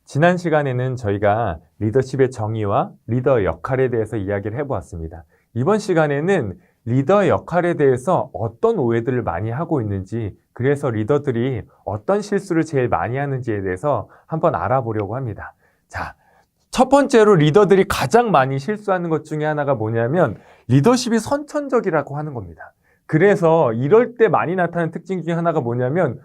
지난 시간에는 저희가 리더십의 정의와 리더의 역할에 대해서 이야기를 해보았습니다. 이번 시간에는 리더의 역할에 대해서 어떤 오해들을 많이 하고 있는지, 그래서 리더들이 어떤 실수를 제일 많이 하는지에 대해서 한번 알아보려고 합니다. 자, 첫 번째로 리더들이 가장 많이 실수하는 것 중에 하나가 뭐냐면 리더십이 선천적이라고 하는 겁니다. 그래서 이럴 때 많이 나타나는 특징 중에 하나가 뭐냐면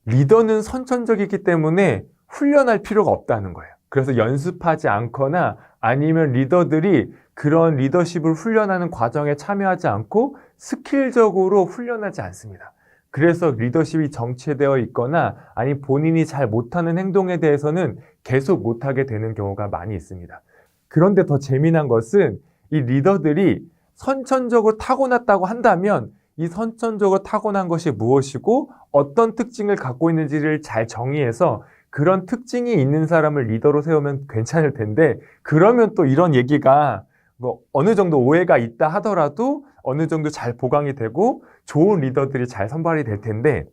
리더는 선천적이기 때문에 훈련할 필요가 없다는 거예요. 그래서 연습하지 않거나 아니면 리더들이 그런 리더십을 훈련하는 과정에 참여하지 않고 스킬적으로 훈련하지 않습니다. 그래서 리더십이 정체되어 있거나 아니 본인이 잘 못하는 행동에 대해서는 계속 못하게 되는 경우가 많이 있습니다. 그런데 더 재미난 것은 이 리더들이 선천적으로 타고났다고 한다면 이 선천적으로 타고난 것이 무엇이고 어떤 특징을 갖고 있는지를 잘 정의해서 그런 특징이 있는 사람을 리더로 세우면 괜찮을 텐데, 그러면 또 이런 얘기가 뭐 어느 정도 오해가 있다 하더라도 어느 정도 잘 보강이 되고 좋은 리더들이 잘 선발이 될 텐데,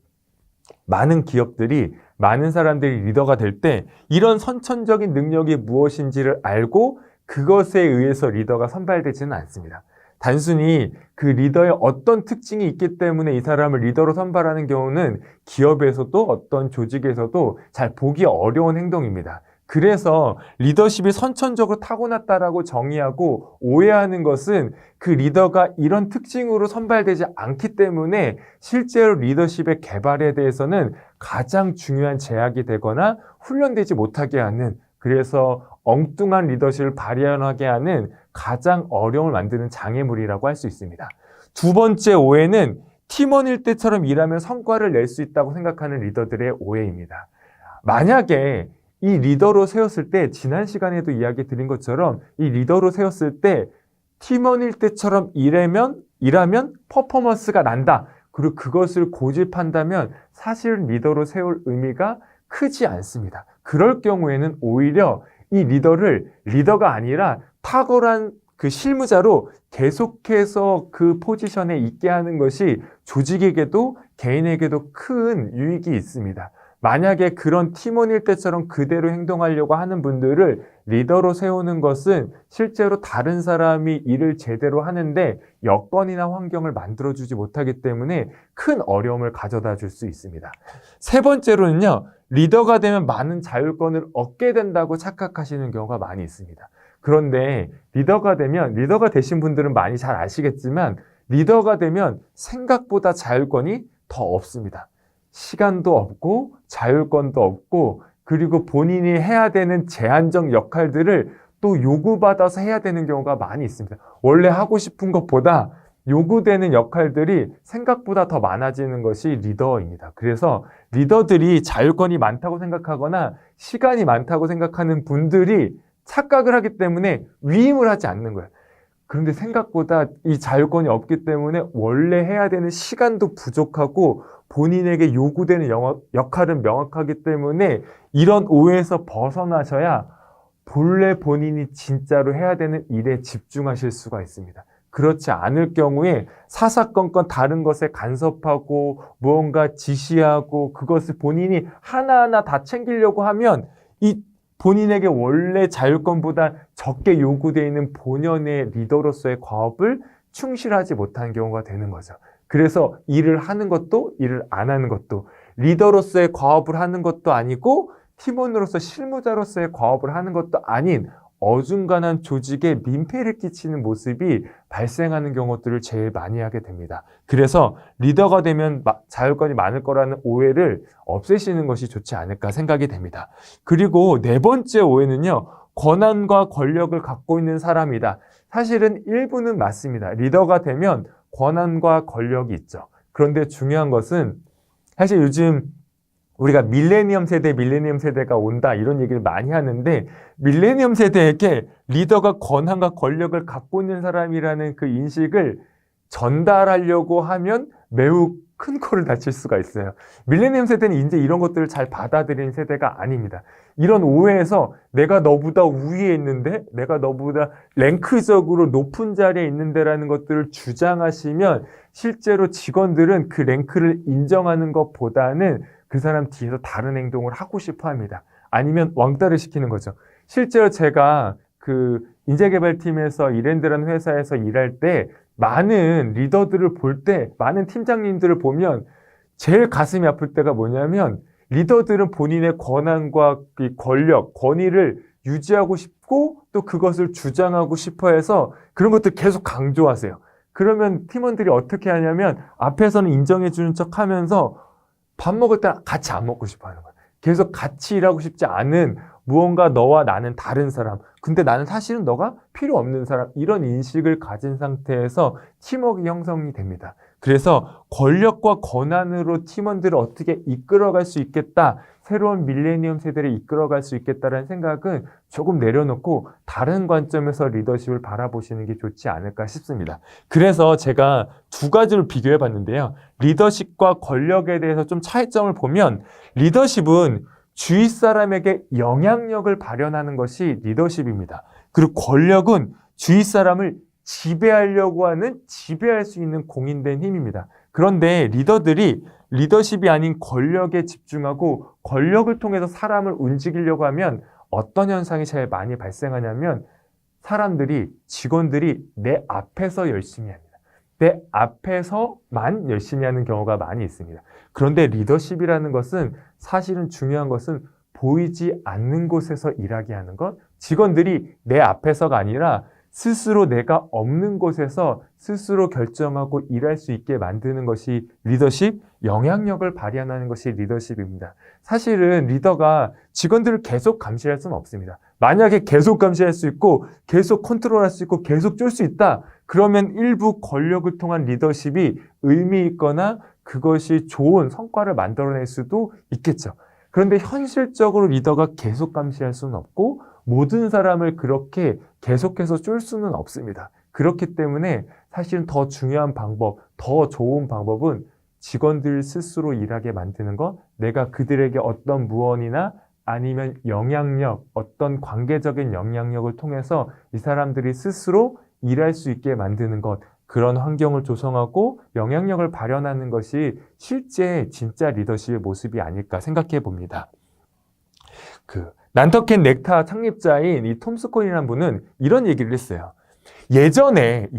많은 기업들이 많은 사람들이 리더가 될 때 이런 선천적인 능력이 무엇인지를 알고 그것에 의해서 리더가 선발되지는 않습니다. 단순히 그 리더의 어떤 특징이 있기 때문에 이 사람을 리더로 선발하는 경우는 기업에서도 어떤 조직에서도 잘 보기 어려운 행동입니다. 그래서 리더십이 선천적으로 타고났다라고 정의하고 오해하는 것은 그 리더가 이런 특징으로 선발되지 않기 때문에 실제로 리더십의 개발에 대해서는 가장 중요한 제약이 되거나 훈련되지 못하게 하는, 그래서 엉뚱한 리더십을 발현하게 하는 가장 어려움을 만드는 장애물이라고 할 수 있습니다. 두 번째 오해는 팀원일 때처럼 일하면 성과를 낼 수 있다고 생각하는 리더들의 오해입니다. 만약에 이 리더로 세웠을 때, 지난 시간에도 이야기 드린 것처럼 이 리더로 세웠을 때 팀원일 때처럼 일하면 퍼포먼스가 난다. 그리고 그것을 고집한다면 사실은 리더로 세울 의미가 크지 않습니다. 그럴 경우에는 오히려 이 리더를 리더가 아니라 탁월한 그 실무자로 계속해서 그 포지션에 있게 하는 것이 조직에게도 개인에게도 큰 유익이 있습니다. 만약에 그런 팀원일 때처럼 그대로 행동하려고 하는 분들을 리더로 세우는 것은 실제로 다른 사람이 일을 제대로 하는데 여건이나 환경을 만들어주지 못하기 때문에 큰 어려움을 가져다 줄 수 있습니다. 세 번째로는요, 리더가 되면 많은 자율권을 얻게 된다고 착각하시는 경우가 많이 있습니다. 그런데 리더가 되신 분들은 많이 잘 아시겠지만 리더가 되면 생각보다 자율권이 더 없습니다. 시간도 없고 자율권도 없고, 그리고 본인이 해야 되는 제한적 역할들을 또 요구받아서 해야 되는 경우가 많이 있습니다. 원래 하고 싶은 것보다 요구되는 역할들이 생각보다 더 많아지는 것이 리더입니다. 그래서 리더들이 자율권이 많다고 생각하거나 시간이 많다고 생각하는 분들이 착각을 하기 때문에 위임을 하지 않는 거예요. 그런데 생각보다 이 자율권이 없기 때문에 원래 해야 되는 시간도 부족하고 본인에게 요구되는 역할은 명확하기 때문에 이런 오해에서 벗어나셔야 본래 본인이 진짜로 해야 되는 일에 집중하실 수가 있습니다. 그렇지 않을 경우에 사사건건 다른 것에 간섭하고 무언가 지시하고 그것을 본인이 하나하나 다 챙기려고 하면 이 본인에게 원래 자율권보다 적게 요구되어 있는 본연의 리더로서의 과업을 충실하지 못한 경우가 되는 거죠. 그래서 일을 하는 것도 일을 안 하는 것도, 리더로서의 과업을 하는 것도 아니고 팀원으로서 실무자로서의 과업을 하는 것도 아닌 어중간한 조직에 민폐를 끼치는 모습이 발생하는 경우들을 제일 많이 하게 됩니다. 그래서 리더가 되면 자율권이 많을 거라는 오해를 없애시는 것이 좋지 않을까 생각이 됩니다. 그리고 네 번째 오해는요, 권한과 권력을 갖고 있는 사람이다. 사실은 일부는 맞습니다. 리더가 되면 권한과 권력이 있죠. 그런데 중요한 것은 사실 요즘 우리가 밀레니엄 세대가 온다 이런 얘기를 많이 하는데, 밀레니엄 세대에게 리더가 권한과 권력을 갖고 있는 사람이라는 그 인식을 전달하려고 하면 매우 큰 코를 다칠 수가 있어요. 밀레니엄 세대는 이제 이런 것들을 잘 받아들이는 세대가 아닙니다. 이런 오해에서 내가 너보다 위에 있는데, 내가 너보다 랭크적으로 높은 자리에 있는데라는 것들을 주장하시면 실제로 직원들은 그 랭크를 인정하는 것보다는 그 사람 뒤에서 다른 행동을 하고 싶어 합니다. 아니면 왕따를 시키는 거죠. 실제로 제가 그 인재개발팀에서 이랜드라는 회사에서 일할 때 많은 리더들을 볼 때, 많은 팀장님들을 보면 제일 가슴이 아플 때가 뭐냐면 리더들은 본인의 권한과 권력, 권위를 유지하고 싶고 또 그것을 주장하고 싶어 해서 그런 것들 계속 강조하세요. 그러면 팀원들이 어떻게 하냐면 앞에서는 인정해주는 척 하면서 밥 먹을 때 같이 안 먹고 싶어 하는 거예요. 계속 같이 일하고 싶지 않은 무언가 너와 나는 다른 사람. 근데 나는 사실은 너가 필요 없는 사람. 이런 인식을 가진 상태에서 팀워크 형성이 됩니다. 그래서 권력과 권한으로 팀원들을 어떻게 이끌어갈 수 있겠다. 새로운 밀레니엄 세대를 이끌어갈 수 있겠다라는 생각은 조금 내려놓고 다른 관점에서 리더십을 바라보시는 게 좋지 않을까 싶습니다. 그래서 제가 두 가지를 비교해 봤는데요. 리더십과 권력에 대해서 좀 차이점을 보면 리더십은 주위 사람에게 영향력을 발현하는 것이 리더십입니다. 그리고 권력은 주위 사람을 지배하려고 하는 지배할 수 있는 공인된 힘입니다. 그런데 리더들이 리더십이 아닌 권력에 집중하고 권력을 통해서 사람을 움직이려고 하면 어떤 현상이 제일 많이 발생하냐면 사람들이, 직원들이 내 앞에서 열심히 합니다. 내 앞에서만 열심히 하는 경우가 많이 있습니다. 그런데 리더십이라는 것은 사실은 중요한 것은 보이지 않는 곳에서 일하게 하는 것, 직원들이 내 앞에서가 아니라 스스로 내가 없는 곳에서 스스로 결정하고 일할 수 있게 만드는 것이 리더십, 영향력을 발휘하는 것이 리더십입니다. 사실은 리더가 직원들을 계속 감시할 수는 없습니다. 만약에 계속 감시할 수 있고 계속 컨트롤할 수 있고 계속 쫄 수 있다. 그러면 일부 권력을 통한 리더십이 의미 있거나 그것이 좋은 성과를 만들어낼 수도 있겠죠. 그런데 현실적으로 리더가 계속 감시할 수는 없고 모든 사람을 그렇게 계속해서 쫄 수는 없습니다. 그렇기 때문에 사실은 더 중요한 방법, 더 좋은 방법은 직원들 스스로 일하게 만드는 것, 내가 그들에게 어떤 무언이나 아니면 영향력, 어떤 관계적인 영향력을 통해서 이 사람들이 스스로 일할 수 있게 만드는 것, 그런 환경을 조성하고 영향력을 발현하는 것이 실제 진짜 리더십의 모습이 아닐까 생각해 봅니다. 난터켄 넥타 창립자인 이 톰 스콘이라는 분은 이런 얘기를 했어요. 예전에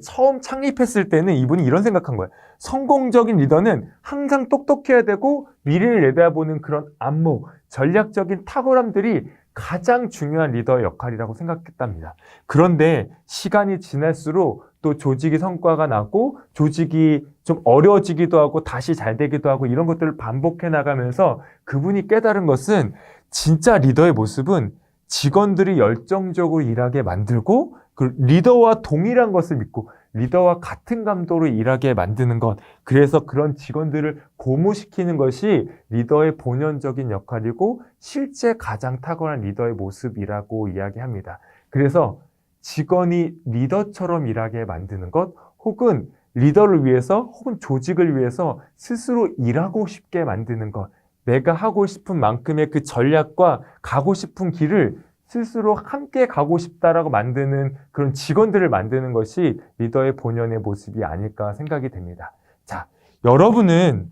처음 창립했을 때는 이분이 이런 생각한 거예요. 성공적인 리더는 항상 똑똑해야 되고 미래를 내다보는 그런 안목, 전략적인 탁월함들이 가장 중요한 리더의 역할이라고 생각했답니다. 그런데 시간이 지날수록 또 조직이 성과가 나고 조직이 좀 어려워지기도 하고 다시 잘 되기도 하고 이런 것들을 반복해 나가면서 그분이 깨달은 것은 진짜 리더의 모습은 직원들이 열정적으로 일하게 만들고 그 리더와 동일한 것을 믿고 리더와 같은 감도로 일하게 만드는 것. 그래서 그런 직원들을 고무시키는 것이 리더의 본연적인 역할이고 실제 가장 탁월한 리더의 모습이라고 이야기합니다. 그래서 직원이 리더처럼 일하게 만드는 것 혹은 리더를 위해서 혹은 조직을 위해서 스스로 일하고 싶게 만드는 것. 내가 하고 싶은 만큼의 그 전략과 가고 싶은 길을 스스로 함께 가고 싶다라고 만드는 그런 직원들을 만드는 것이 리더의 본연의 모습이 아닐까 생각이 됩니다. 자, 여러분은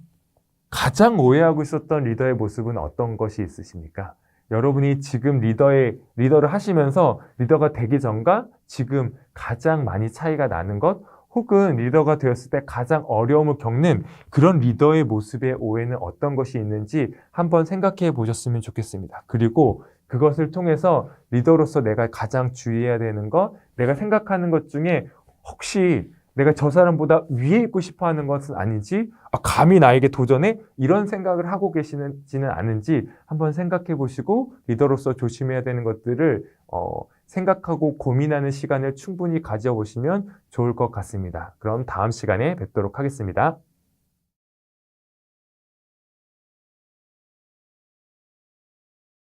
가장 오해하고 있었던 리더의 모습은 어떤 것이 있으십니까? 여러분이 지금 리더를 하시면서 리더가 되기 전과 지금 가장 많이 차이가 나는 것 혹은 리더가 되었을 때 가장 어려움을 겪는 그런 리더의 모습의 오해는 어떤 것이 있는지 한번 생각해 보셨으면 좋겠습니다. 그리고 그것을 통해서 리더로서 내가 가장 주의해야 되는 것, 내가 생각하는 것 중에 혹시 내가 저 사람보다 위에 있고 싶어 하는 것은 아닌지, 감히 나에게 도전해? 이런 생각을 하고 계시지는 않은지 한번 생각해 보시고 리더로서 조심해야 되는 것들을 생각하고 고민하는 시간을 충분히 가져보시면 좋을 것 같습니다. 그럼 다음 시간에 뵙도록 하겠습니다.